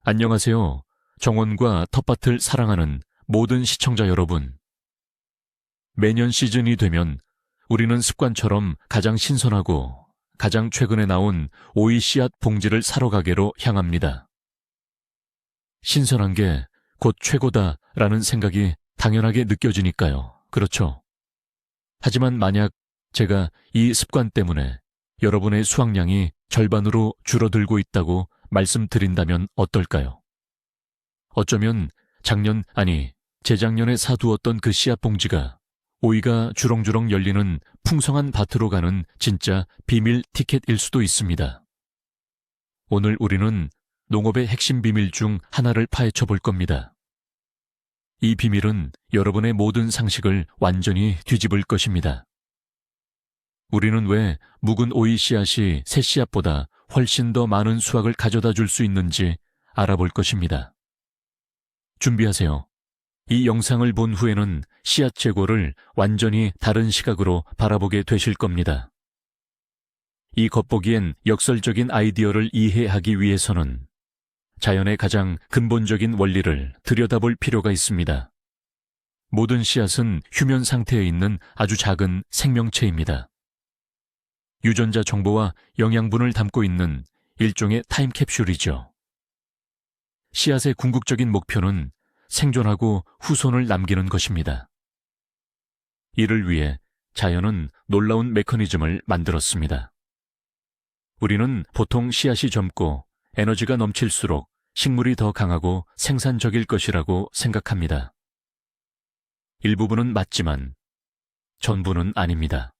안녕하세요. 정원과 텃밭을 사랑하는 모든 시청자 여러분. 매년 시즌이 되면 우리는 습관처럼 가장 신선하고 가장 최근에 나온 오이 씨앗 봉지를 사러 가게로 향합니다. 신선한 게 곧 최고다라는 생각이 당연하게 느껴지니까요. 그렇죠? 하지만 만약 제가 이 습관 때문에 여러분의 수확량이 절반으로 줄어들고 있다고 말씀드린다면 어떨까요? 어쩌면 재작년에 사두었던 그 씨앗 봉지가 오이가 주렁주렁 열리는 풍성한 밭으로 가는 진짜 비밀 티켓일 수도 있습니다. 오늘 우리는 농업의 핵심 비밀 중 하나를 파헤쳐 볼 겁니다. 이 비밀은 여러분의 모든 상식을 완전히 뒤집을 것입니다. 우리는 왜 묵은 오이 씨앗이 새 씨앗보다 훨씬 더 많은 수확을 가져다 줄 수 있는지 알아볼 것입니다. 준비하세요. 이 영상을 본 후에는 씨앗 재고를 완전히 다른 시각으로 바라보게 되실 겁니다. 이 겉보기엔 역설적인 아이디어를 이해하기 위해서는 자연의 가장 근본적인 원리를 들여다볼 필요가 있습니다. 모든 씨앗은 휴면 상태에 있는 아주 작은 생명체입니다. 유전자 정보와 영양분을 담고 있는 일종의 타임캡슐이죠. 씨앗의 궁극적인 목표는 생존하고 후손을 남기는 것입니다. 이를 위해 자연은 놀라운 메커니즘을 만들었습니다. 우리는 보통 씨앗이 젊고 에너지가 넘칠수록 식물이 더 강하고 생산적일 것이라고 생각합니다. 일부분은 맞지만 전부는 아닙니다.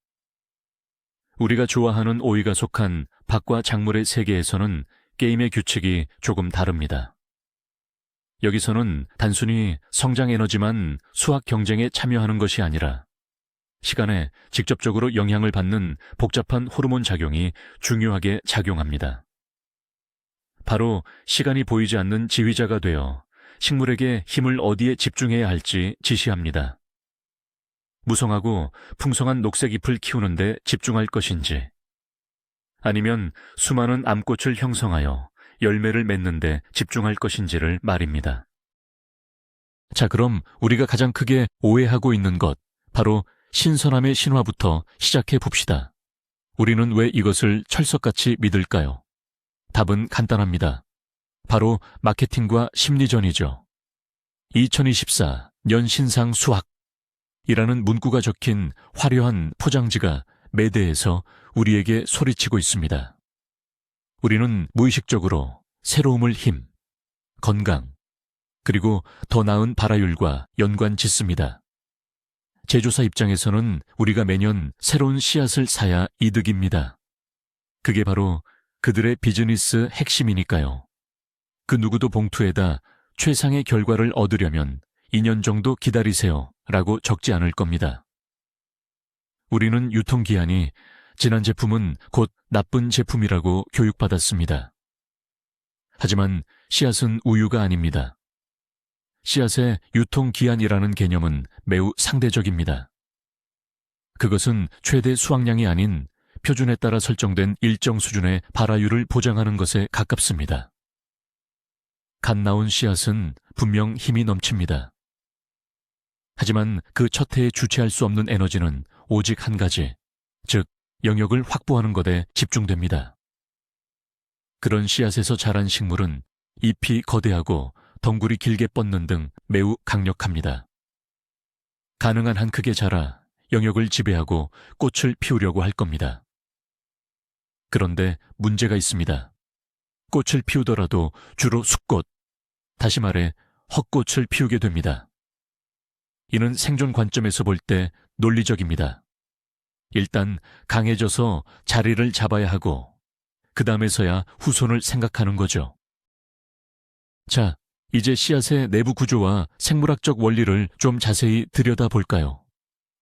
우리가 좋아하는 오이가 속한 밭과 작물의 세계에서는 게임의 규칙이 조금 다릅니다. 여기서는 단순히 성장 에너지만 수확 경쟁에 참여하는 것이 아니라 시간에 직접적으로 영향을 받는 복잡한 호르몬 작용이 중요하게 작용합니다. 바로 시간이 보이지 않는 지휘자가 되어 식물에게 힘을 어디에 집중해야 할지 지시합니다. 무성하고 풍성한 녹색 잎을 키우는 데 집중할 것인지, 아니면 수많은 암꽃을 형성하여 열매를 맺는 데 집중할 것인지를 말입니다. 자, 그럼 우리가 가장 크게 오해하고 있는 것, 바로 신선함의 신화부터 시작해 봅시다. 우리는 왜 이것을 철석같이 믿을까요? 답은 간단합니다. 바로 마케팅과 심리전이죠. 2024 년신상 수확이라는 문구가 적힌 화려한 포장지가 매대에서 우리에게 소리치고 있습니다. 우리는 무의식적으로 새로움을 힘, 건강, 그리고 더 나은 발화율과 연관 짓습니다. 제조사 입장에서는 우리가 매년 새로운 씨앗을 사야 이득입니다. 그게 바로 그들의 비즈니스 핵심이니까요. 그 누구도 봉투에다 최상의 결과를 얻으려면 2년 정도 기다리세요 라고 적지 않을 겁니다. 우리는 유통기한이 지난 제품은 곧 나쁜 제품이라고 교육받았습니다. 하지만 씨앗은 우유가 아닙니다. 씨앗의 유통기한이라는 개념은 매우 상대적입니다. 그것은 최대 수확량이 아닌 표준에 따라 설정된 일정 수준의 발화율을 보장하는 것에 가깝습니다. 갓 나온 씨앗은 분명 힘이 넘칩니다. 하지만 그 첫 해에 주체할 수 없는 에너지는 오직 한 가지, 즉 영역을 확보하는 것에 집중됩니다. 그런 씨앗에서 자란 식물은 잎이 거대하고 덩굴이 길게 뻗는 등 매우 강력합니다. 가능한 한 크게 자라 영역을 지배하고 꽃을 피우려고 할 겁니다. 그런데 문제가 있습니다. 꽃을 피우더라도 주로 숫꽃, 다시 말해 헛꽃을 피우게 됩니다. 이는 생존 관점에서 볼 때 논리적입니다. 일단 강해져서 자리를 잡아야 하고 그 다음에서야 후손을 생각하는 거죠. 자, 이제 씨앗의 내부 구조와 생물학적 원리를 좀 자세히 들여다볼까요?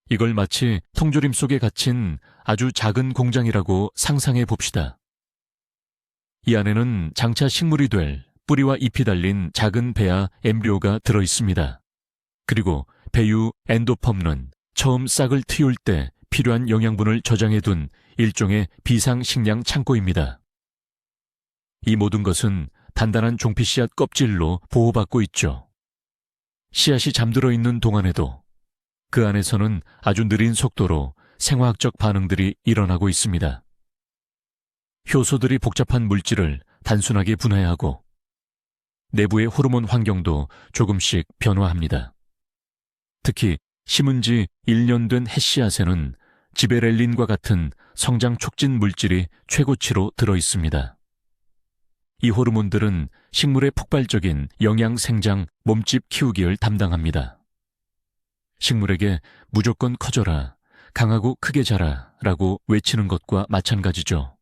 이걸 마치 통조림 속에 갇힌 아주 작은 공장이라고 상상해 봅시다. 이 안에는 장차 식물이 될 뿌리와 잎이 달린 작은 배아 엠브리오가 들어 있습니다. 그리고 배유 엔도펌은 처음 싹을 틔울 때 필요한 영양분을 저장해둔 일종의 비상식량 창고입니다. 이 모든 것은 단단한 종피 씨앗 껍질로 보호받고 있죠. 씨앗이 잠들어 있는 동안에도 그 안에서는 아주 느린 속도로 생화학적 반응들이 일어나고 있습니다. 효소들이 복잡한 물질을 단순하게 분해하고 내부의 호르몬 환경도 조금씩 변화합니다. 특히 심은 지 1년 된 햇씨앗에는 지베렐린과 같은 성장 촉진 물질이 최고치로 들어 있습니다. 이 호르몬들은 식물의 폭발적인 영양 생장 몸집 키우기를 담당합니다. 식물에게 무조건 커져라, 강하고 크게 자라 라고 외치는 것과 마찬가지죠.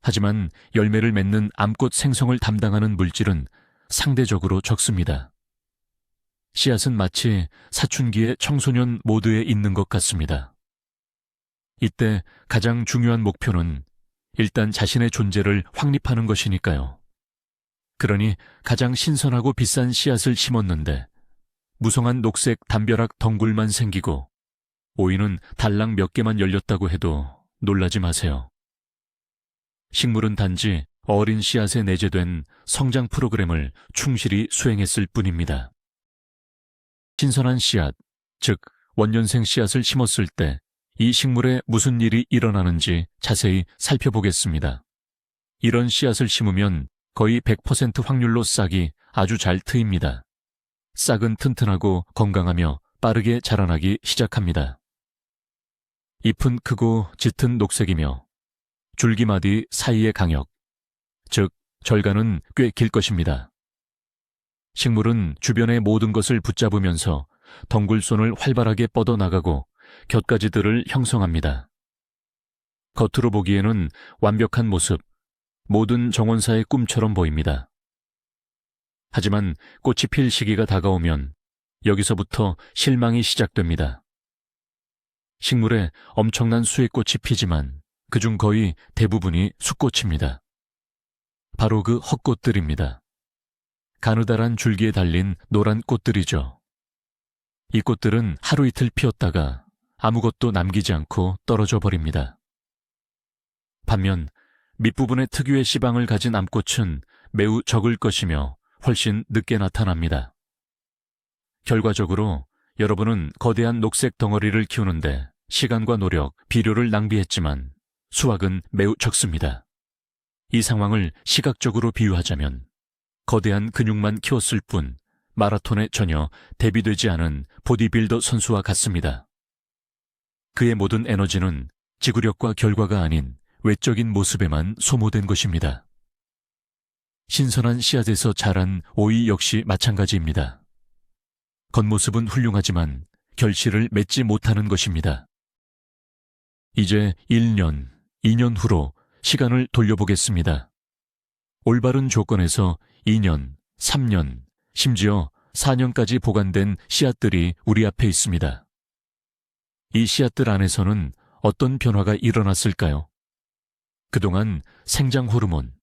하지만 열매를 맺는 암꽃 생성을 담당하는 물질은 상대적으로 적습니다. 씨앗은 마치 사춘기의 청소년 모드에 있는 것 같습니다. 이때 가장 중요한 목표는 일단 자신의 존재를 확립하는 것이니까요. 그러니 가장 신선하고 비싼 씨앗을 심었는데 무성한 녹색 담벼락 덩굴만 생기고 오이는 달랑 몇 개만 열렸다고 해도 놀라지 마세요. 식물은 단지 어린 씨앗에 내재된 성장 프로그램을 충실히 수행했을 뿐입니다. 신선한 씨앗, 즉 원년생 씨앗을 심었을 때 이 식물에 무슨 일이 일어나는지 자세히 살펴보겠습니다. 이런 씨앗을 심으면 거의 100% 확률로 싹이 아주 잘 트입니다. 싹은 튼튼하고 건강하며 빠르게 자라나기 시작합니다. 잎은 크고 짙은 녹색이며 줄기마디 사이의 강역, 즉 절간은 꽤 길 것입니다. 식물은 주변의 모든 것을 붙잡으면서 덩굴손을 활발하게 뻗어나가고 곁가지들을 형성합니다. 겉으로 보기에는 완벽한 모습, 모든 정원사의 꿈처럼 보입니다. 하지만 꽃이 필 시기가 다가오면 여기서부터 실망이 시작됩니다. 식물에 엄청난 수의 꽃이 피지만 그중 거의 대부분이 숫꽃입니다. 바로 그 헛꽃들입니다. 가느다란 줄기에 달린 노란 꽃들이죠. 이 꽃들은 하루 이틀 피었다가 아무것도 남기지 않고 떨어져 버립니다. 반면 밑부분에 특유의 씨방을 가진 암꽃은 매우 적을 것이며 훨씬 늦게 나타납니다. 결과적으로 여러분은 거대한 녹색 덩어리를 키우는데 시간과 노력, 비료를 낭비했지만 수확은 매우 적습니다. 이 상황을 시각적으로 비유하자면 거대한 근육만 키웠을 뿐 마라톤에 전혀 대비되지 않은 보디빌더 선수와 같습니다. 그의 모든 에너지는 지구력과 결과가 아닌 외적인 모습에만 소모된 것입니다. 신선한 씨앗에서 자란 오이 역시 마찬가지입니다. 겉모습은 훌륭하지만 결실을 맺지 못하는 것입니다. 이제 1년, 2년 후로 시간을 돌려보겠습니다. 올바른 조건에서 2년, 3년, 심지어 4년까지 보관된 씨앗들이 우리 앞에 있습니다. 이 씨앗들 안에서는 어떤 변화가 일어났을까요? 그동안 생장 호르몬,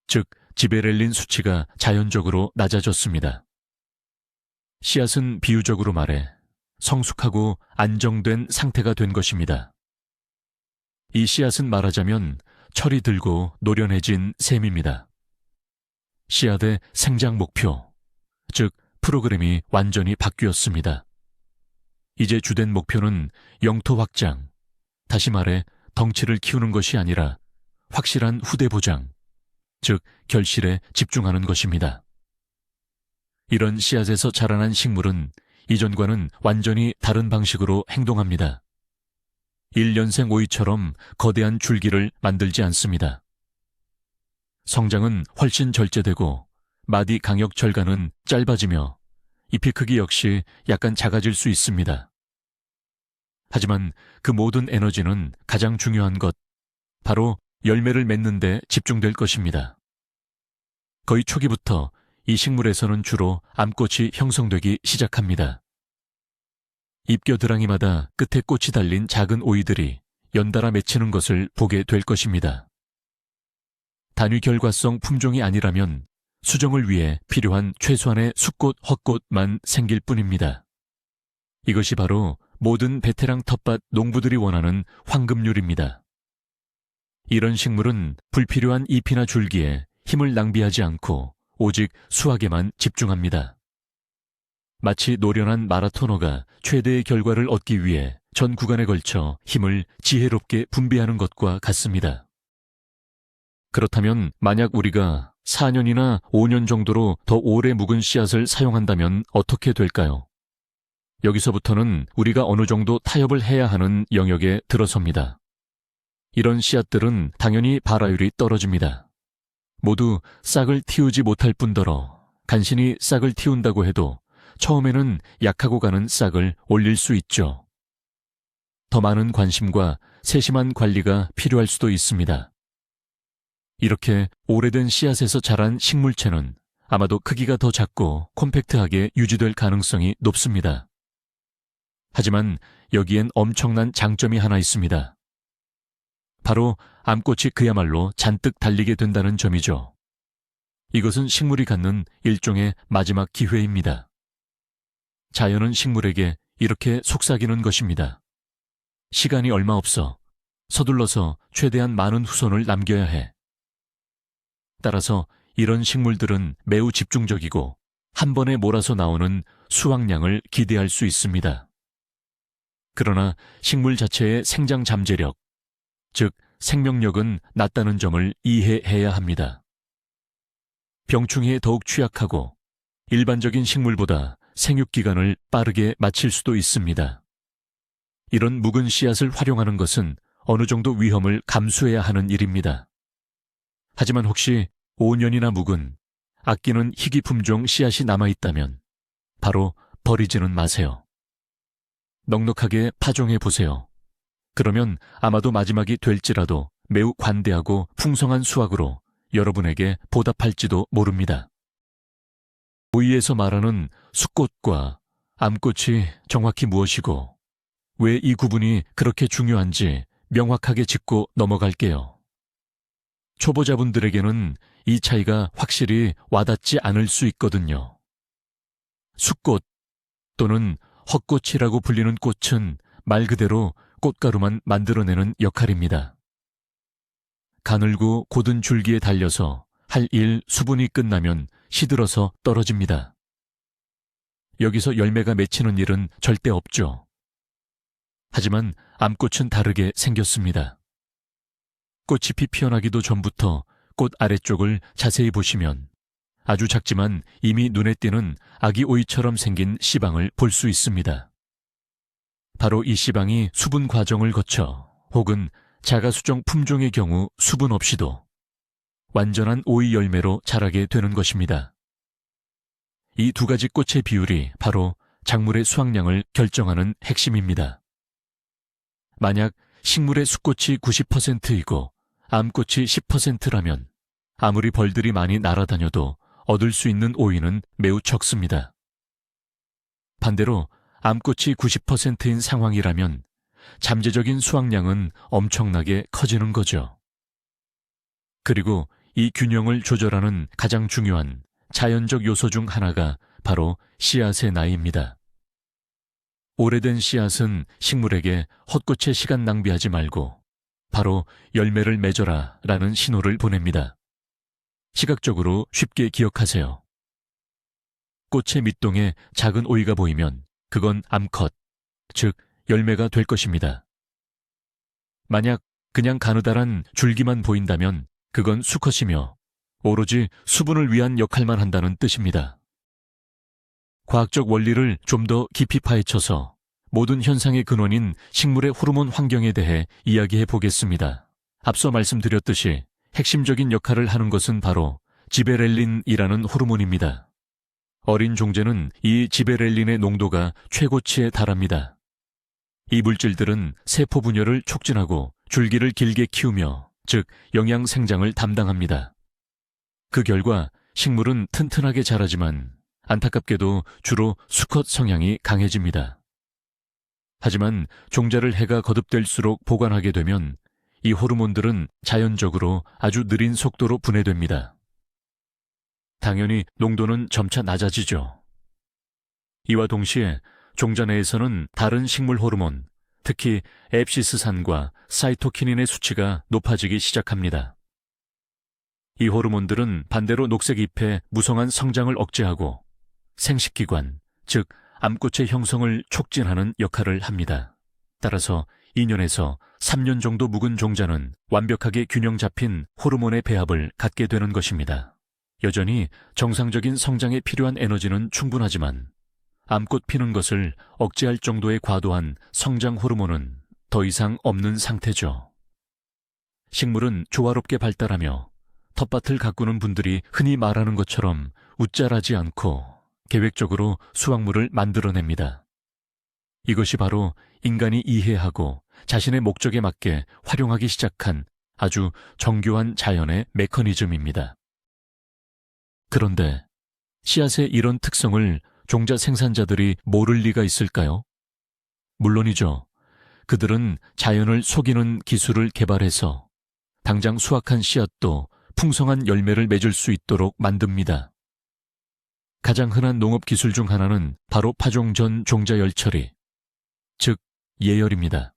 즉 지베렐린 수치가 자연적으로 낮아졌습니다. 씨앗은 비유적으로 말해 성숙하고 안정된 상태가 된 것입니다. 이 씨앗은 말하자면 철이 들고 노련해진 셈입니다. 씨앗의 생장 목표, 즉 프로그램이 완전히 바뀌었습니다. 이제 주된 목표는 영토 확장, 다시 말해 덩치를 키우는 것이 아니라 확실한 후대 보장, 즉 결실에 집중하는 것입니다. 이런 씨앗에서 자라난 식물은 이전과는 완전히 다른 방식으로 행동합니다. 1년생 오이처럼 거대한 줄기를 만들지 않습니다. 성장은 훨씬 절제되고 마디 강역 절간은 짧아지며 잎의 크기 역시 약간 작아질 수 있습니다. 하지만 그 모든 에너지는 가장 중요한 것, 바로 열매를 맺는 데 집중될 것입니다. 거의 초기부터 이 식물에서는 주로 암꽃이 형성되기 시작합니다. 잎겨드랑이마다 끝에 꽃이 달린 작은 오이들이 연달아 맺히는 것을 보게 될 것입니다. 단위 결과성 품종이 아니라면 수정을 위해 필요한 최소한의 숫꽃, 헛꽃만 생길 뿐입니다. 이것이 바로 모든 베테랑 텃밭 농부들이 원하는 황금률입니다. 이런 식물은 불필요한 잎이나 줄기에 힘을 낭비하지 않고 오직 수학에만 집중합니다. 마치 노련한 마라토너가 최대의 결과를 얻기 위해 전 구간에 걸쳐 힘을 지혜롭게 분배하는 것과 같습니다. 그렇다면 만약 우리가 4년이나 5년 정도로 더 오래 묵은 씨앗을 사용한다면 어떻게 될까요? 여기서부터는 우리가 어느 정도 타협을 해야 하는 영역에 들어섭니다. 이런 씨앗들은 당연히 발화율이 떨어집니다. 모두 싹을 틔우지 못할 뿐더러 간신히 싹을 틔운다고 해도 처음에는 약하고 가는 싹을 올릴 수 있죠. 더 많은 관심과 세심한 관리가 필요할 수도 있습니다. 이렇게 오래된 씨앗에서 자란 식물체는 아마도 크기가 더 작고 콤팩트하게 유지될 가능성이 높습니다. 하지만 여기엔 엄청난 장점이 하나 있습니다. 바로 암꽃이 그야말로 잔뜩 달리게 된다는 점이죠. 이것은 식물이 갖는 일종의 마지막 기회입니다. 자연은 식물에게 이렇게 속삭이는 것입니다. 시간이 얼마 없어. 서둘러서 최대한 많은 후손을 남겨야 해. 따라서 이런 식물들은 매우 집중적이고 한 번에 몰아서 나오는 수확량을 기대할 수 있습니다. 그러나 식물 자체의 생장 잠재력, 즉 생명력은 낮다는 점을 이해해야 합니다. 병충해에 더욱 취약하고 일반적인 식물보다 생육기간을 빠르게 마칠 수도 있습니다. 이런 묵은 씨앗을 활용하는 것은 어느 정도 위험을 감수해야 하는 일입니다. 하지만 혹시 5년이나 묵은 아끼는 희귀 품종 씨앗이 남아있다면 바로 버리지는 마세요. 넉넉하게 파종해 보세요. 그러면 아마도 마지막이 될지라도 매우 관대하고 풍성한 수확으로 여러분에게 보답할지도 모릅니다. 오이에서 말하는 숫꽃과 암꽃이 정확히 무엇이고 왜 이 구분이 그렇게 중요한지 명확하게 짚고 넘어갈게요. 초보자분들에게는 이 차이가 확실히 와닿지 않을 수 있거든요. 숫꽃 또는 헛꽃이라고 불리는 꽃은 말 그대로 꽃가루만 만들어내는 역할입니다. 가늘고 곧은 줄기에 달려서 할 일 수분이 끝나면 시들어서 떨어집니다. 여기서 열매가 맺히는 일은 절대 없죠. 하지만 암꽃은 다르게 생겼습니다. 꽃잎이 피어나기도 전부터 꽃 아래쪽을 자세히 보시면 아주 작지만 이미 눈에 띄는 아기 오이처럼 생긴 씨방을 볼 수 있습니다. 바로 이 씨방이 수분 과정을 거쳐 혹은 자가수정 품종의 경우 수분 없이도 완전한 오이 열매로 자라게 되는 것입니다. 이 두 가지 꽃의 비율이 바로 작물의 수확량을 결정하는 핵심입니다. 만약 식물의 수꽃이 90%이고 암꽃이 10%라면 아무리 벌들이 많이 날아다녀도 얻을 수 있는 오이는 매우 적습니다. 반대로 암꽃이 90%인 상황이라면 잠재적인 수확량은 엄청나게 커지는 거죠. 그리고 이 균형을 조절하는 가장 중요한 자연적 요소 중 하나가 바로 씨앗의 나이입니다. 오래된 씨앗은 식물에게 헛꽃에 시간 낭비하지 말고 바로 열매를 맺어라 라는 신호를 보냅니다. 시각적으로 쉽게 기억하세요. 꽃의 밑동에 작은 오이가 보이면 그건 암컷, 즉 열매가 될 것입니다. 만약 그냥 가느다란 줄기만 보인다면 그건 수컷이며 오로지 수분을 위한 역할만 한다는 뜻입니다. 과학적 원리를 좀 더 깊이 파헤쳐서 모든 현상의 근원인 식물의 호르몬 환경에 대해 이야기해 보겠습니다. 앞서 말씀드렸듯이 핵심적인 역할을 하는 것은 바로 지베렐린이라는 호르몬입니다. 어린 종제는 이 지베렐린의 농도가 최고치에 달합니다. 이 물질들은 세포 분열을 촉진하고 줄기를 길게 키우며 즉 영양 생장을 담당합니다. 그 결과 식물은 튼튼하게 자라지만 안타깝게도 주로 수컷 성향이 강해집니다. 하지만 종자를 해가 거듭될수록 보관하게 되면 이 호르몬들은 자연적으로 아주 느린 속도로 분해됩니다. 당연히 농도는 점차 낮아지죠. 이와 동시에 종자 내에서는 다른 식물 호르몬, 특히 앱시스산과 사이토키닌의 수치가 높아지기 시작합니다. 이 호르몬들은 반대로 녹색 잎의 무성한 성장을 억제하고 생식기관, 즉 암꽃의 형성을 촉진하는 역할을 합니다. 따라서 2년에서 3년 정도 묵은 종자는 완벽하게 균형 잡힌 호르몬의 배합을 갖게 되는 것입니다. 여전히 정상적인 성장에 필요한 에너지는 충분하지만 암꽃 피는 것을 억제할 정도의 과도한 성장 호르몬은 더 이상 없는 상태죠. 식물은 조화롭게 발달하며 텃밭을 가꾸는 분들이 흔히 말하는 것처럼 웃잘하지 않고 계획적으로 수확물을 만들어냅니다. 이것이 바로 인간이 이해하고 자신의 목적에 맞게 활용하기 시작한 아주 정교한 자연의 메커니즘입니다. 그런데 씨앗의 이런 특성을 종자 생산자들이 모를 리가 있을까요? 물론이죠. 그들은 자연을 속이는 기술을 개발해서 당장 수확한 씨앗도 풍성한 열매를 맺을 수 있도록 만듭니다. 가장 흔한 농업 기술 중 하나는 바로 파종 전 종자 열처리, 즉 예열입니다.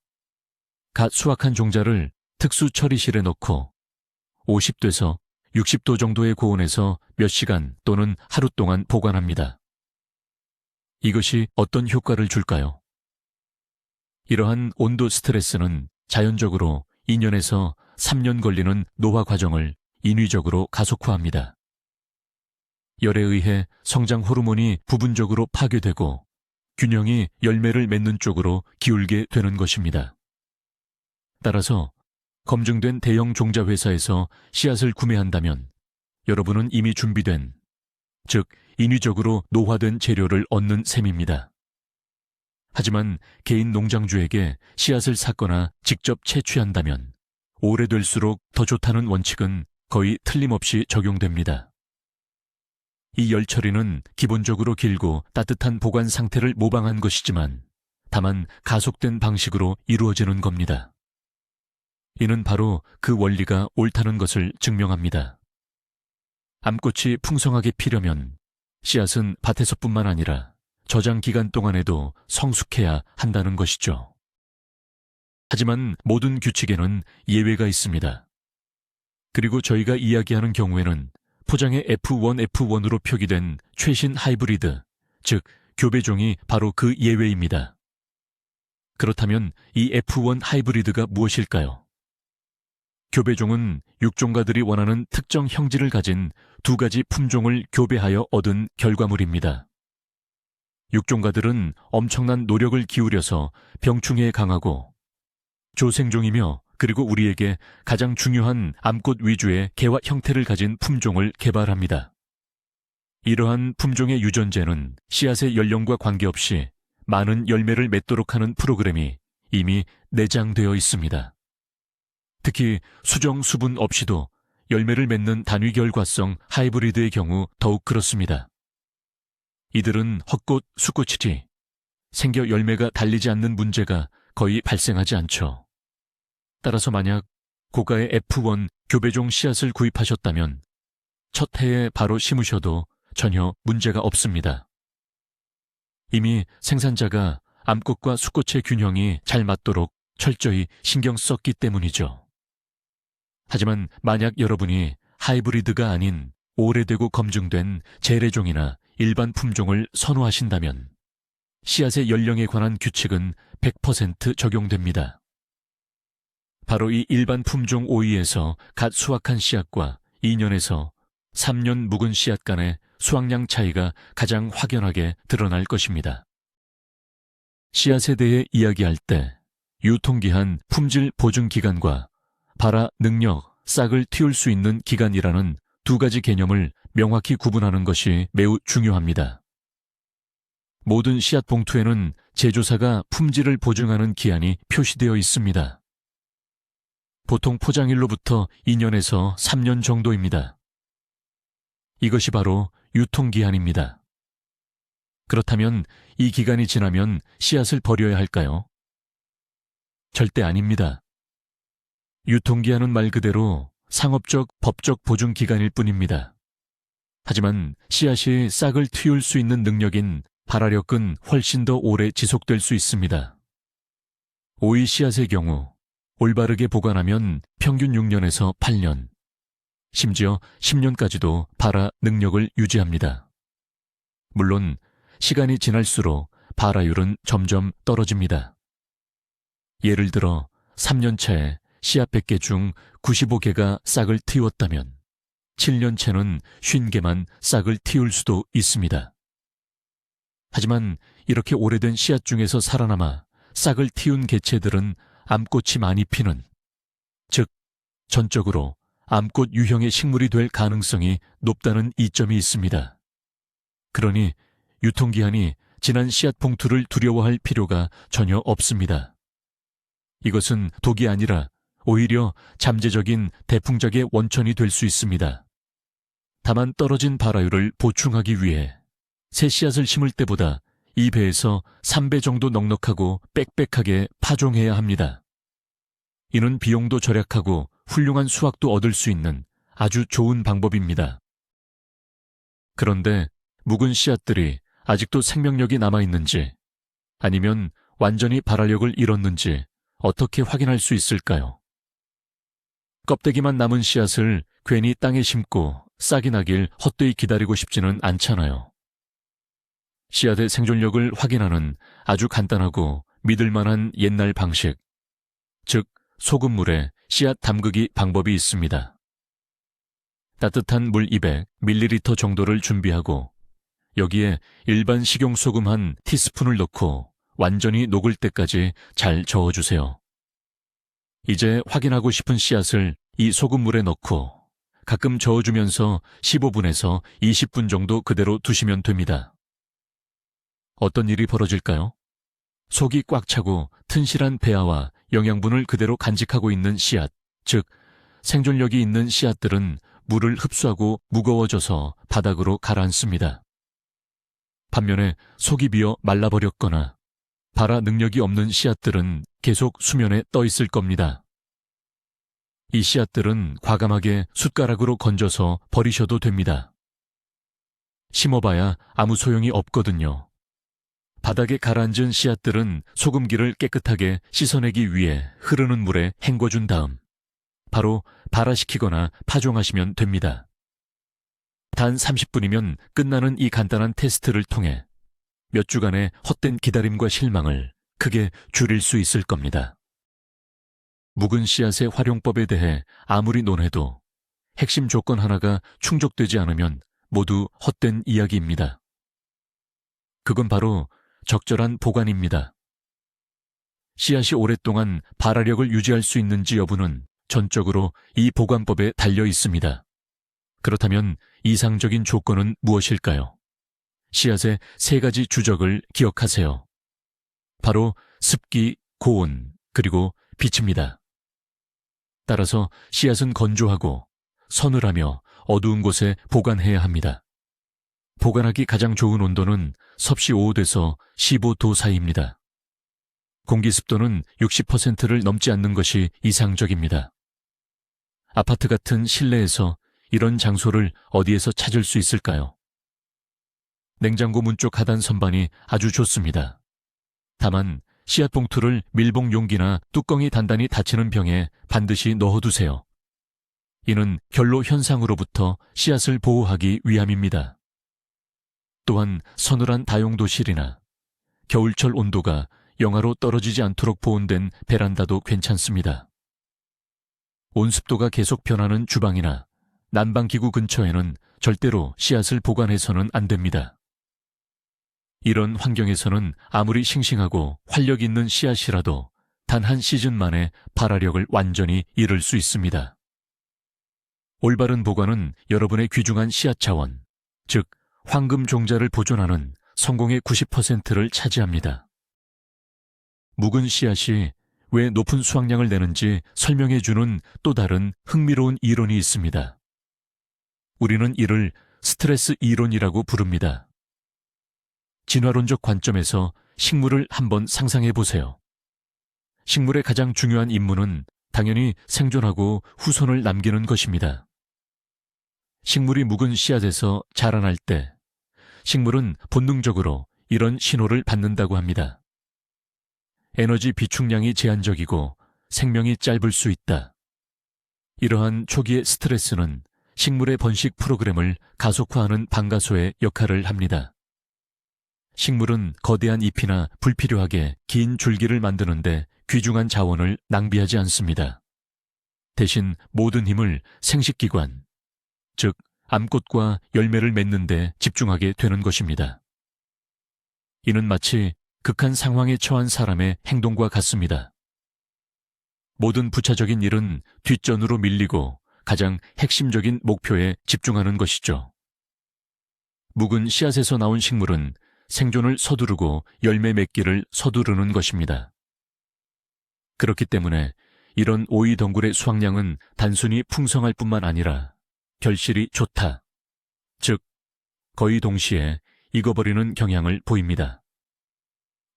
갓 수확한 종자를 특수 처리실에 넣고 50도에서 60도 정도의 고온에서 몇 시간 또는 하루 동안 보관합니다. 이것이 어떤 효과를 줄까요? 이러한 온도 스트레스는 자연적으로 2년에서 3년 걸리는 노화 과정을 인위적으로 가속화합니다. 열에 의해 성장 호르몬이 부분적으로 파괴되고 균형이 열매를 맺는 쪽으로 기울게 되는 것입니다. 따라서 검증된 대형 종자 회사에서 씨앗을 구매한다면 여러분은 이미 준비된, 즉 인위적으로 노화된 재료를 얻는 셈입니다. 하지만 개인 농장주에게 씨앗을 샀거나 직접 채취한다면 오래될수록 더 좋다는 원칙은 거의 틀림없이 적용됩니다. 이 열처리는 기본적으로 길고 따뜻한 보관 상태를 모방한 것이지만 다만 가속된 방식으로 이루어지는 겁니다. 이는 바로 그 원리가 옳다는 것을 증명합니다. 암꽃이 풍성하게 피려면 씨앗은 밭에서뿐만 아니라 저장 기간 동안에도 성숙해야 한다는 것이죠. 하지만 모든 규칙에는 예외가 있습니다. 그리고 저희가 이야기하는 경우에는 포장에 F1F1으로 표기된 최신 하이브리드, 즉 교배종이 바로 그 예외입니다. 그렇다면 이 F1 하이브리드가 무엇일까요? 교배종은 육종가들이 원하는 특정 형질을 가진 두 가지 품종을 교배하여 얻은 결과물입니다. 육종가들은 엄청난 노력을 기울여서 병충해에 강하고 조생종이며 그리고 우리에게 가장 중요한 암꽃 위주의 개화 형태를 가진 품종을 개발합니다. 이러한 품종의 유전자는 씨앗의 연령과 관계없이 많은 열매를 맺도록 하는 프로그램이 이미 내장되어 있습니다. 특히 수정 수분 없이도 열매를 맺는 단위 결과성 하이브리드의 경우 더욱 그렇습니다. 이들은 헛꽃, 수꽃이지 생겨 열매가 달리지 않는 문제가 거의 발생하지 않죠. 따라서 만약 고가의 F1 교배종 씨앗을 구입하셨다면 첫 해에 바로 심으셔도 전혀 문제가 없습니다. 이미 생산자가 암꽃과 수꽃의 균형이 잘 맞도록 철저히 신경 썼기 때문이죠. 하지만 만약 여러분이 하이브리드가 아닌 오래되고 검증된 재래종이나 일반 품종을 선호하신다면 씨앗의 연령에 관한 규칙은 100% 적용됩니다. 바로 이 일반 품종 오이에서 갓 수확한 씨앗과 2년에서 3년 묵은 씨앗 간의 수확량 차이가 가장 확연하게 드러날 것입니다. 씨앗에 대해 이야기할 때 유통기한, 품질 보증 기간과 발화 능력, 싹을 틔울 수 있는 기간이라는 두 가지 개념을 명확히 구분하는 것이 매우 중요합니다. 모든 씨앗 봉투에는 제조사가 품질을 보증하는 기한이 표시되어 있습니다. 보통 포장일로부터 2년에서 3년 정도입니다. 이것이 바로 유통기한입니다. 그렇다면 이 기간이 지나면 씨앗을 버려야 할까요? 절대 아닙니다. 유통기한은 말 그대로 상업적, 법적 보증 기간일 뿐입니다. 하지만 씨앗이 싹을 틔울 수 있는 능력인 발화력은 훨씬 더 오래 지속될 수 있습니다. 오이 씨앗의 경우 올바르게 보관하면 평균 6년에서 8년, 심지어 10년까지도 발화 능력을 유지합니다. 물론 시간이 지날수록 발화율은 점점 떨어집니다. 예를 들어 3년 차에 씨앗 100개 중 95개가 싹을 틔웠다면 7년 채는 50개만 싹을 틔울 수도 있습니다. 하지만 이렇게 오래된 씨앗 중에서 살아남아 싹을 틔운 개체들은 암꽃이 많이 피는, 즉 전적으로 암꽃 유형의 식물이 될 가능성이 높다는 이점이 있습니다. 그러니 유통기한이 지난 씨앗 봉투를 두려워할 필요가 전혀 없습니다. 이것은 독이 아니라 오히려 잠재적인 대풍작의 원천이 될 수 있습니다. 다만 떨어진 발화율을 보충하기 위해 새 씨앗을 심을 때보다 2배에서 3배 정도 넉넉하고 빽빽하게 파종해야 합니다. 이는 비용도 절약하고 훌륭한 수확도 얻을 수 있는 아주 좋은 방법입니다. 그런데 묵은 씨앗들이 아직도 생명력이 남아있는지 아니면 완전히 발화력을 잃었는지 어떻게 확인할 수 있을까요? 껍데기만 남은 씨앗을 괜히 땅에 심고 싹이 나길 헛되이 기다리고 싶지는 않잖아요. 씨앗의 생존력을 확인하는 아주 간단하고 믿을 만한 옛날 방식, 즉 소금물에 씨앗 담그기 방법이 있습니다. 따뜻한 물 200ml 정도를 준비하고 여기에 일반 식용소금 한 티스푼을 넣고 완전히 녹을 때까지 잘 저어주세요. 이제 확인하고 싶은 씨앗을 이 소금물에 넣고 가끔 저어주면서 15분에서 20분 정도 그대로 두시면 됩니다. 어떤 일이 벌어질까요? 속이 꽉 차고 튼실한 배아와 영양분을 그대로 간직하고 있는 씨앗, 즉 생존력이 있는 씨앗들은 물을 흡수하고 무거워져서 바닥으로 가라앉습니다. 반면에 속이 비어 말라버렸거나 발화 능력이 없는 씨앗들은 계속 수면에 떠 있을 겁니다. 이 씨앗들은 과감하게 숟가락으로 건져서 버리셔도 됩니다. 심어봐야 아무 소용이 없거든요. 바닥에 가라앉은 씨앗들은 소금기를 깨끗하게 씻어내기 위해 흐르는 물에 헹궈준 다음 바로 발화시키거나 파종하시면 됩니다. 단 30분이면 끝나는 이 간단한 테스트를 통해 몇 주간의 헛된 기다림과 실망을 크게 줄일 수 있을 겁니다. 묵은 씨앗의 활용법에 대해 아무리 논해도 핵심 조건 하나가 충족되지 않으면 모두 헛된 이야기입니다. 그건 바로 적절한 보관입니다. 씨앗이 오랫동안 발화력을 유지할 수 있는지 여부는 전적으로 이 보관법에 달려 있습니다. 그렇다면 이상적인 조건은 무엇일까요? 씨앗의 3가지 주적을 기억하세요. 바로 습기, 고온, 그리고 빛입니다. 따라서 씨앗은 건조하고 서늘하며 어두운 곳에 보관해야 합니다. 보관하기 가장 좋은 온도는 섭씨 5도에서 15도 사이입니다. 공기 습도는 60%를 넘지 않는 것이 이상적입니다. 아파트 같은 실내에서 이런 장소를 어디에서 찾을 수 있을까요? 냉장고 문 쪽 하단 선반이 아주 좋습니다. 다만 씨앗 봉투를 밀봉 용기나 뚜껑이 단단히 닫히는 병에 반드시 넣어두세요. 이는 결로 현상으로부터 씨앗을 보호하기 위함입니다. 또한 서늘한 다용도실이나 겨울철 온도가 영하로 떨어지지 않도록 보온된 베란다도 괜찮습니다. 온습도가 계속 변하는 주방이나 난방기구 근처에는 절대로 씨앗을 보관해서는 안 됩니다. 이런 환경에서는 아무리 싱싱하고 활력 있는 씨앗이라도 단 한 시즌 만에 발화력을 완전히 잃을 수 있습니다. 올바른 보관은 여러분의 귀중한 씨앗 자원, 즉 황금 종자를 보존하는 성공의 90%를 차지합니다. 묵은 씨앗이 왜 높은 수확량을 내는지 설명해주는 또 다른 흥미로운 이론이 있습니다. 우리는 이를 스트레스 이론이라고 부릅니다. 진화론적 관점에서 식물을 한번 상상해 보세요. 식물의 가장 중요한 임무는 당연히 생존하고 후손을 남기는 것입니다. 식물이 묵은 씨앗에서 자라날 때 식물은 본능적으로 이런 신호를 받는다고 합니다. 에너지 비축량이 제한적이고 생명이 짧을 수 있다. 이러한 초기의 스트레스는 식물의 번식 프로그램을 가속화하는 방가소의 역할을 합니다. 식물은 거대한 잎이나 불필요하게 긴 줄기를 만드는데 귀중한 자원을 낭비하지 않습니다. 대신 모든 힘을 생식기관, 즉 암꽃과 열매를 맺는 데 집중하게 되는 것입니다. 이는 마치 극한 상황에 처한 사람의 행동과 같습니다. 모든 부차적인 일은 뒷전으로 밀리고 가장 핵심적인 목표에 집중하는 것이죠. 묵은 씨앗에서 나온 식물은 생존을 서두르고 열매 맺기를 서두르는 것입니다. 그렇기 때문에 이런 오이 덩굴의 수확량은 단순히 풍성할 뿐만 아니라 결실이 좋다, 즉 거의 동시에 익어버리는 경향을 보입니다.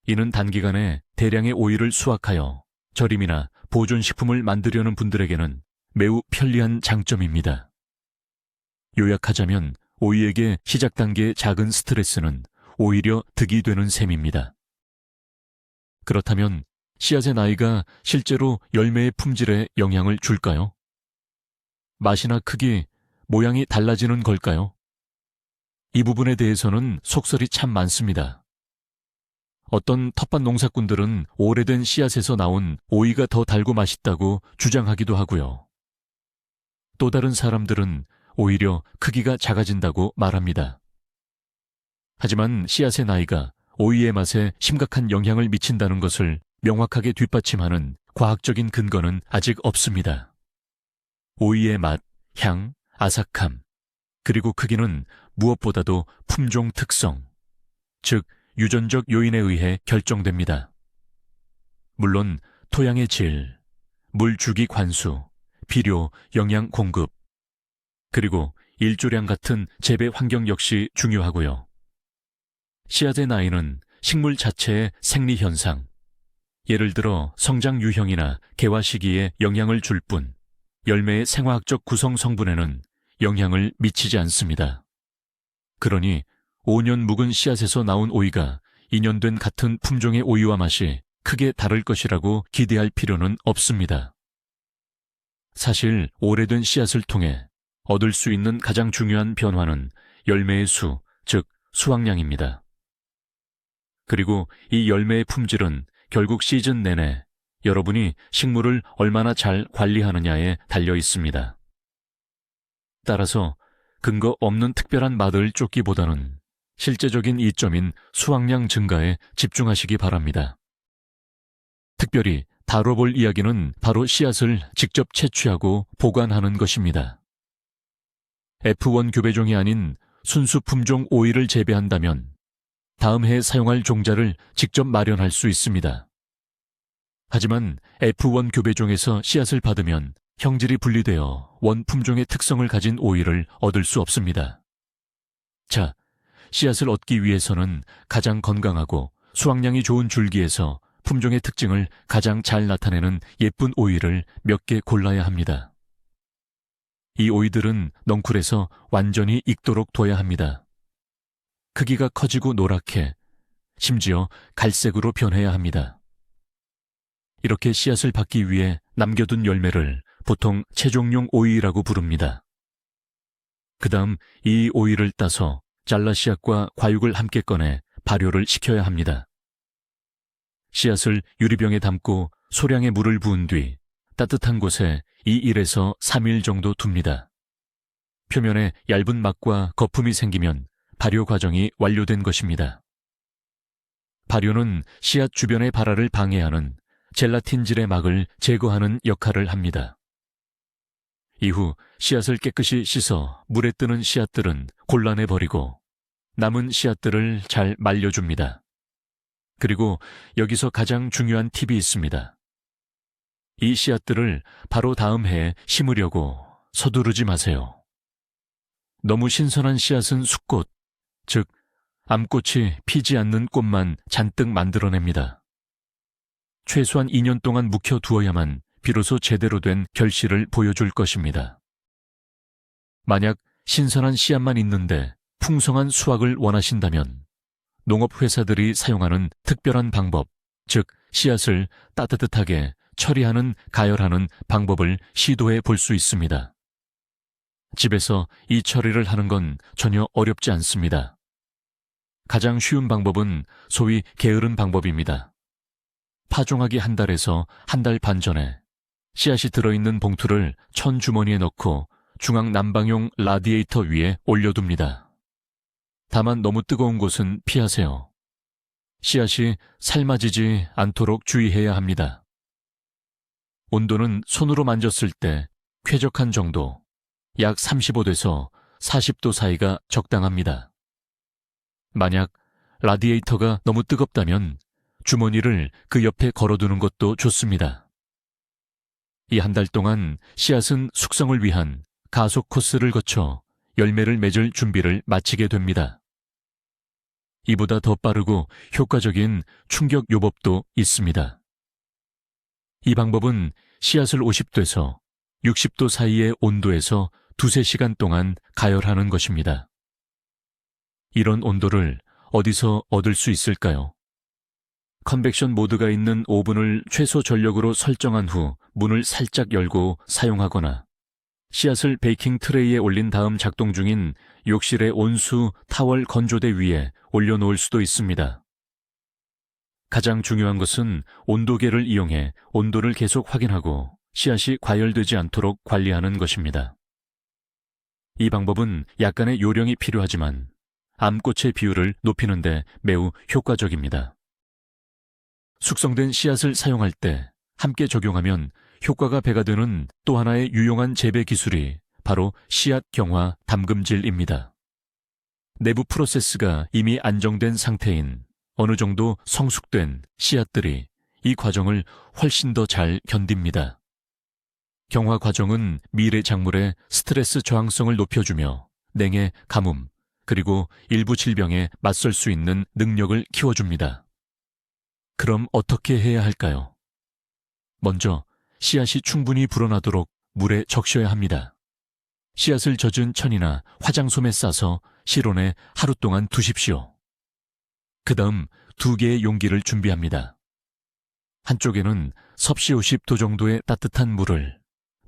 이는 단기간에 대량의 오이를 수확하여 절임이나 보존식품을 만들려는 분들에게는 매우 편리한 장점입니다. 요약하자면 오이에게 시작 단계의 작은 스트레스는 오히려 득이 되는 셈입니다. 그렇다면 씨앗의 나이가 실제로 열매의 품질에 영향을 줄까요? 맛이나 크기, 모양이 달라지는 걸까요? 이 부분에 대해서는 속설이 참 많습니다. 어떤 텃밭 농사꾼들은 오래된 씨앗에서 나온 오이가 더 달고 맛있다고 주장하기도 하고요. 또 다른 사람들은 오히려 크기가 작아진다고 말합니다. 하지만 씨앗의 나이가 오이의 맛에 심각한 영향을 미친다는 것을 명확하게 뒷받침하는 과학적인 근거는 아직 없습니다. 오이의 맛, 향, 아삭함, 그리고 크기는 무엇보다도 품종 특성, 즉 유전적 요인에 의해 결정됩니다. 물론 토양의 질, 물 주기 관수, 비료, 영양 공급, 그리고 일조량 같은 재배 환경 역시 중요하고요. 씨앗의 나이는 식물 자체의 생리 현상, 예를 들어 성장 유형이나 개화 시기에 영향을 줄 뿐 열매의 생화학적 구성 성분에는 영향을 미치지 않습니다. 그러니 5년 묵은 씨앗에서 나온 오이가 2년 된 같은 품종의 오이와 맛이 크게 다를 것이라고 기대할 필요는 없습니다. 사실 오래된 씨앗을 통해 얻을 수 있는 가장 중요한 변화는 열매의 수, 즉 수확량입니다. 그리고 이 열매의 품질은 결국 시즌 내내 여러분이 식물을 얼마나 잘 관리하느냐에 달려 있습니다. 따라서 근거 없는 특별한 맛을 쫓기보다는 실제적인 이점인 수확량 증가에 집중하시기 바랍니다. 특별히 다뤄볼 이야기는 바로 씨앗을 직접 채취하고 보관하는 것입니다. F1 교배종이 아닌 순수 품종 오이를 재배한다면 다음 해에 사용할 종자를 직접 마련할 수 있습니다. 하지만 F1 교배종에서 씨앗을 받으면 형질이 분리되어 원 품종의 특성을 가진 오이를 얻을 수 없습니다. 자, 씨앗을 얻기 위해서는 가장 건강하고 수확량이 좋은 줄기에서 품종의 특징을 가장 잘 나타내는 예쁜 오이를 몇 개 골라야 합니다. 이 오이들은 넝쿨에서 완전히 익도록 둬야 합니다. 크기가 커지고 노랗게, 심지어 갈색으로 변해야 합니다. 이렇게 씨앗을 받기 위해 남겨둔 열매를 보통 채종용 오이라고 부릅니다. 그 다음 이 오이를 따서 잘라 씨앗과 과육을 함께 꺼내 발효를 시켜야 합니다. 씨앗을 유리병에 담고 소량의 물을 부은 뒤 따뜻한 곳에 2일에서 3일 정도 둡니다. 표면에 얇은 막과 거품이 생기면 발효 과정이 완료된 것입니다. 발효는 씨앗 주변의 발화를 방해하는 젤라틴질의 막을 제거하는 역할을 합니다. 이후 씨앗을 깨끗이 씻어 물에 뜨는 씨앗들은 골라내버리고 남은 씨앗들을 잘 말려줍니다. 그리고 여기서 가장 중요한 팁이 있습니다. 이 씨앗들을 바로 다음 해에 심으려고 서두르지 마세요. 너무 신선한 씨앗은 숙꽃, 즉 암꽃이 피지 않는 꽃만 잔뜩 만들어냅니다. 최소한 2년 동안 묵혀두어야만 비로소 제대로 된 결실을 보여줄 것입니다. 만약 신선한 씨앗만 있는데 풍성한 수확을 원하신다면 농업회사들이 사용하는 특별한 방법, 즉 씨앗을 따뜻하게 처리하는 가열하는 방법을 시도해 볼 수 있습니다. 집에서 이 처리를 하는 건 전혀 어렵지 않습니다. 가장 쉬운 방법은 소위 게으른 방법입니다. 파종하기 한 달에서 한 달 반 전에 씨앗이 들어있는 봉투를 천 주머니에 넣고 중앙 난방용 라디에이터 위에 올려둡니다. 다만 너무 뜨거운 곳은 피하세요. 씨앗이 삶아지지 않도록 주의해야 합니다. 온도는 손으로 만졌을 때 쾌적한 정도, 약 35도에서 40도 사이가 적당합니다. 만약 라디에이터가 너무 뜨겁다면 주머니를 그 옆에 걸어두는 것도 좋습니다. 이 한 달 동안 씨앗은 숙성을 위한 가속 코스를 거쳐 열매를 맺을 준비를 마치게 됩니다. 이보다 더 빠르고 효과적인 충격 요법도 있습니다. 이 방법은 씨앗을 50도에서 60도 사이의 온도에서 두세 시간 동안 가열하는 것입니다. 이런 온도를 어디서 얻을 수 있을까요? 컨벡션 모드가 있는 오븐을 최소 전력으로 설정한 후 문을 살짝 열고 사용하거나 씨앗을 베이킹 트레이에 올린 다음 작동 중인 욕실의 온수 타월 건조대 위에 올려놓을 수도 있습니다. 가장 중요한 것은 온도계를 이용해 온도를 계속 확인하고 씨앗이 과열되지 않도록 관리하는 것입니다. 이 방법은 약간의 요령이 필요하지만 암꽃의 비율을 높이는 데 매우 효과적입니다. 숙성된 씨앗을 사용할 때 함께 적용하면 효과가 배가 되는 또 하나의 유용한 재배 기술이 바로 씨앗 경화 담금질입니다. 내부 프로세스가 이미 안정된 상태인 어느 정도 성숙된 씨앗들이 이 과정을 훨씬 더 잘 견딥니다. 경화 과정은 미래 작물의 스트레스 저항성을 높여주며 냉해, 가뭄, 그리고 일부 질병에 맞설 수 있는 능력을 키워줍니다. 그럼 어떻게 해야 할까요? 먼저 씨앗이 충분히 불어나도록 물에 적셔야 합니다. 씨앗을 젖은 천이나 화장솜에 싸서 실온에 하루 동안 두십시오. 그 다음 2개의 용기를 준비합니다. 한쪽에는 섭씨 50도 정도의 따뜻한 물을,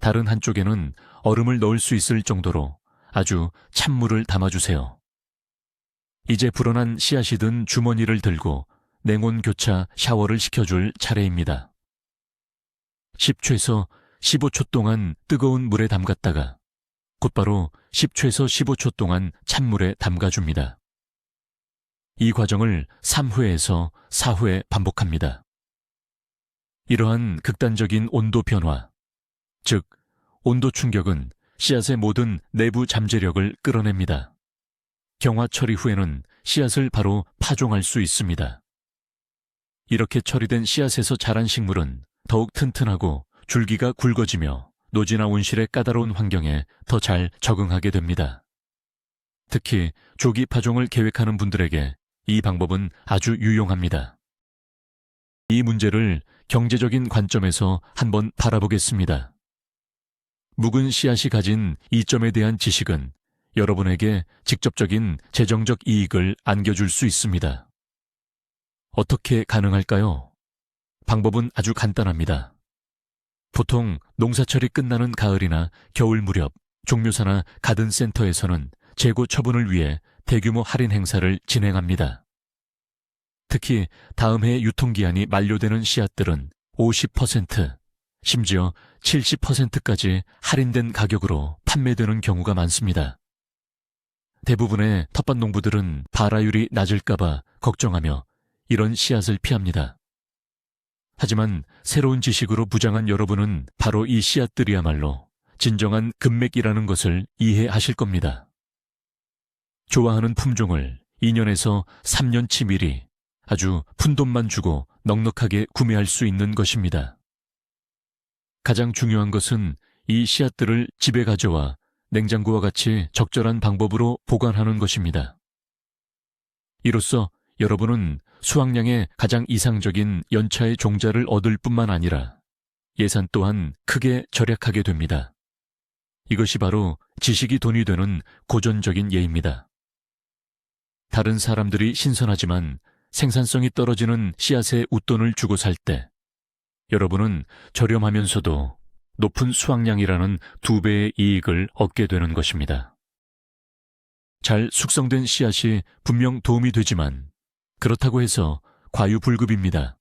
다른 한쪽에는 얼음을 넣을 수 있을 정도로 아주 찬물을 담아주세요. 이제 불어난 씨앗이 든 주머니를 들고 냉온 교차 샤워를 시켜줄 차례입니다. 10초에서 15초 동안 뜨거운 물에 담갔다가 곧바로 10초에서 15초 동안 찬물에 담가줍니다. 이 과정을 3회에서 4회 반복합니다. 이러한 극단적인 온도 변화, 즉 온도 충격은 씨앗의 모든 내부 잠재력을 끌어냅니다. 경화 처리 후에는 씨앗을 바로 파종할 수 있습니다. 이렇게 처리된 씨앗에서 자란 식물은 더욱 튼튼하고 줄기가 굵어지며 노지나 온실의 까다로운 환경에 더 잘 적응하게 됩니다. 특히 조기 파종을 계획하는 분들에게 이 방법은 아주 유용합니다. 이 문제를 경제적인 관점에서 한번 바라보겠습니다. 묵은 씨앗이 가진 이점에 대한 지식은 여러분에게 직접적인 재정적 이익을 안겨줄 수 있습니다. 어떻게 가능할까요? 방법은 아주 간단합니다. 보통 농사철이 끝나는 가을이나 겨울 무렵 종묘사나 가든센터에서는 재고 처분을 위해 대규모 할인 행사를 진행합니다. 특히 다음 해 유통기한이 만료되는 씨앗들은 50%, 심지어 70%까지 할인된 가격으로 판매되는 경우가 많습니다. 대부분의 텃밭 농부들은 발화율이 낮을까봐 걱정하며 이런 씨앗을 피합니다. 하지만 새로운 지식으로 부장한 여러분은 바로 이 씨앗들이야말로 진정한 금맥이라는 것을 이해하실 겁니다. 좋아하는 품종을 2년에서 3년치 미리 아주 푼돈만 주고 넉넉하게 구매할 수 있는 것입니다. 가장 중요한 것은 이 씨앗들을 집에 가져와 냉장고와 같이 적절한 방법으로 보관하는 것입니다. 이로써 여러분은 수확량의 가장 이상적인 연차의 종자를 얻을 뿐만 아니라 예산 또한 크게 절약하게 됩니다. 이것이 바로 지식이 돈이 되는 고전적인 예입니다. 다른 사람들이 신선하지만 생산성이 떨어지는 씨앗에 웃돈을 주고 살 때 여러분은 저렴하면서도 높은 수확량이라는 2배의 이익을 얻게 되는 것입니다. 잘 숙성된 씨앗이 분명 도움이 되지만 그렇다고 해서 과유불급입니다.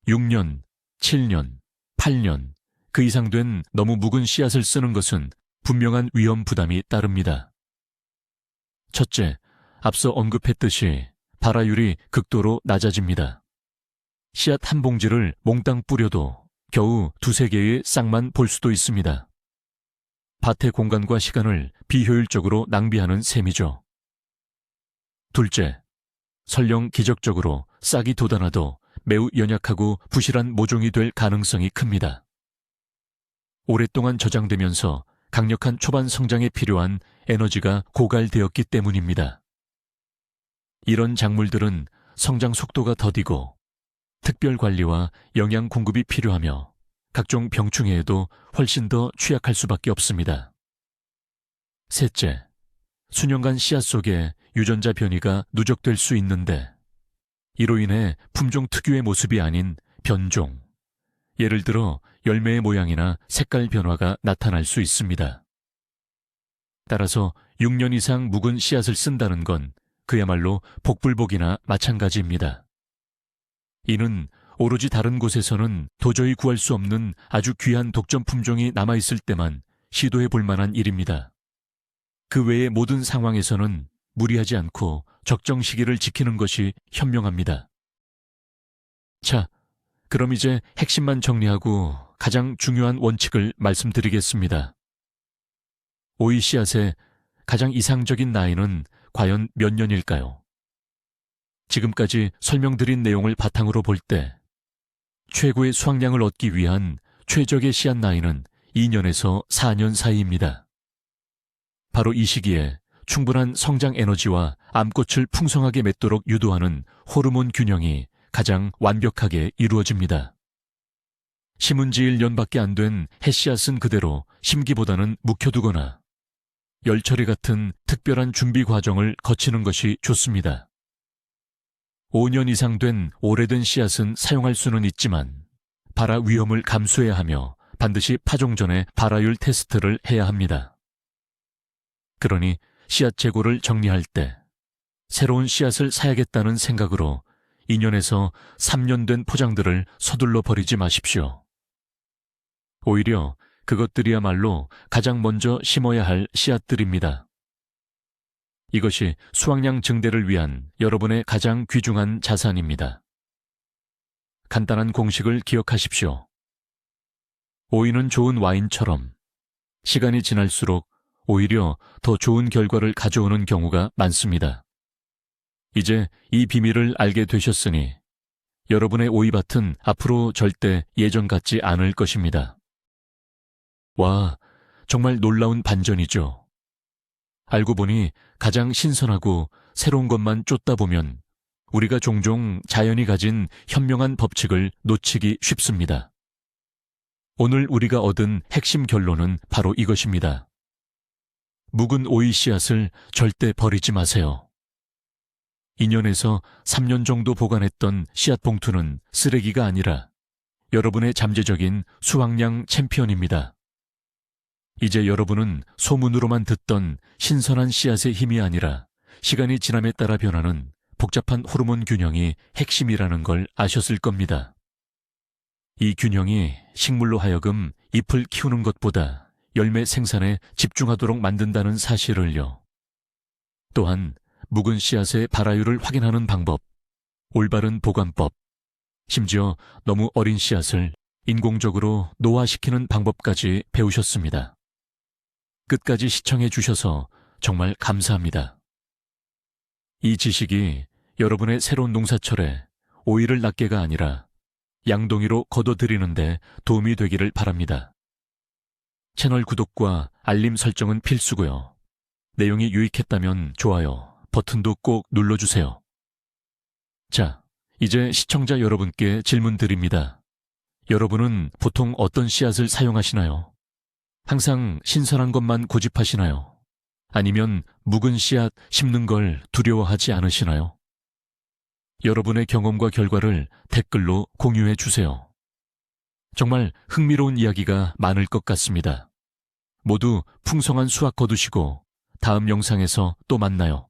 6년, 7년, 8년 그 이상 된 너무 묵은 씨앗을 쓰는 것은 분명한 위험 부담이 따릅니다. 첫째, 앞서 언급했듯이 발화율이 극도로 낮아집니다. 씨앗 한 봉지를 몽땅 뿌려도 겨우 2-3개의 싹만 볼 수도 있습니다. 밭의 공간과 시간을 비효율적으로 낭비하는 셈이죠. 둘째, 설령 기적적으로 싹이 돋아나도 매우 연약하고 부실한 모종이 될 가능성이 큽니다. 오랫동안 저장되면서 강력한 초반 성장에 필요한 에너지가 고갈되었기 때문입니다. 이런 작물들은 성장 속도가 더디고 특별 관리와 영양 공급이 필요하며 각종 병충해에도 훨씬 더 취약할 수밖에 없습니다. 셋째, 수년간 씨앗 속에 유전자 변이가 누적될 수 있는데 이로 인해 품종 특유의 모습이 아닌 변종, 예를 들어 열매의 모양이나 색깔 변화가 나타날 수 있습니다. 따라서 6년 이상 묵은 씨앗을 쓴다는 건 그야말로 복불복이나 마찬가지입니다. 이는 오로지 다른 곳에서는 도저히 구할 수 없는 아주 귀한 독점 품종이 남아있을 때만 시도해 볼 만한 일입니다. 그 외의 모든 상황에서는 무리하지 않고 적정 시기를 지키는 것이 현명합니다. 자, 그럼 이제 핵심만 정리하고 가장 중요한 원칙을 말씀드리겠습니다. 오이 씨앗의 가장 이상적인 나이는 과연 몇 년일까요? 지금까지 설명드린 내용을 바탕으로 볼 때 최고의 수확량을 얻기 위한 최적의 씨앗 나이는 2년에서 4년 사이입니다. 바로 이 시기에 충분한 성장 에너지와 암꽃을 풍성하게 맺도록 유도하는 호르몬 균형이 가장 완벽하게 이루어집니다. 심은 지 1년밖에 안 된 햇씨앗은 그대로 심기보다는 묵혀두거나 열처리 같은 특별한 준비 과정을 거치는 것이 좋습니다. 5년 이상 된 오래된 씨앗은 사용할 수는 있지만 발화 위험을 감수해야 하며 반드시 파종 전에 발화율 테스트를 해야 합니다. 그러니 씨앗 재고를 정리할 때 새로운 씨앗을 사야겠다는 생각으로 2년에서 3년 된 포장들을 서둘러 버리지 마십시오. 오히려 그것들이야말로 가장 먼저 심어야 할 씨앗들입니다. 이것이 수확량 증대를 위한 여러분의 가장 귀중한 자산입니다. 간단한 공식을 기억하십시오. 오이는 좋은 와인처럼 시간이 지날수록 오히려 더 좋은 결과를 가져오는 경우가 많습니다. 이제 이 비밀을 알게 되셨으니 여러분의 오이밭은 앞으로 절대 예전 같지 않을 것입니다. 와, 정말 놀라운 반전이죠. 알고 보니 가장 신선하고 새로운 것만 쫓다 보면 우리가 종종 자연이 가진 현명한 법칙을 놓치기 쉽습니다. 오늘 우리가 얻은 핵심 결론은 바로 이것입니다. 묵은 오이 씨앗을 절대 버리지 마세요. 2년에서 3년 정도 보관했던 씨앗 봉투는 쓰레기가 아니라 여러분의 잠재적인 수확량 챔피언입니다. 이제 여러분은 소문으로만 듣던 신선한 씨앗의 힘이 아니라 시간이 지남에 따라 변하는 복잡한 호르몬 균형이 핵심이라는 걸 아셨을 겁니다. 이 균형이 식물로 하여금 잎을 키우는 것보다 열매 생산에 집중하도록 만든다는 사실을요. 또한 묵은 씨앗의 발화율을 확인하는 방법, 올바른 보관법, 심지어 너무 어린 씨앗을 인공적으로 노화시키는 방법까지 배우셨습니다. 끝까지 시청해 주셔서 정말 감사합니다. 이 지식이 여러분의 새로운 농사철에 오이를 낱개가 아니라 양동이로 거둬들이는데 도움이 되기를 바랍니다. 채널 구독과 알림 설정은 필수고요. 내용이 유익했다면 좋아요 버튼도 꼭 눌러주세요. 자, 이제 시청자 여러분께 질문 드립니다. 여러분은 보통 어떤 씨앗을 사용하시나요? 항상 신선한 것만 고집하시나요? 아니면 묵은 씨앗 심는 걸 두려워하지 않으시나요? 여러분의 경험과 결과를 댓글로 공유해 주세요. 정말 흥미로운 이야기가 많을 것 같습니다. 모두 풍성한 수확 거두시고 다음 영상에서 또 만나요.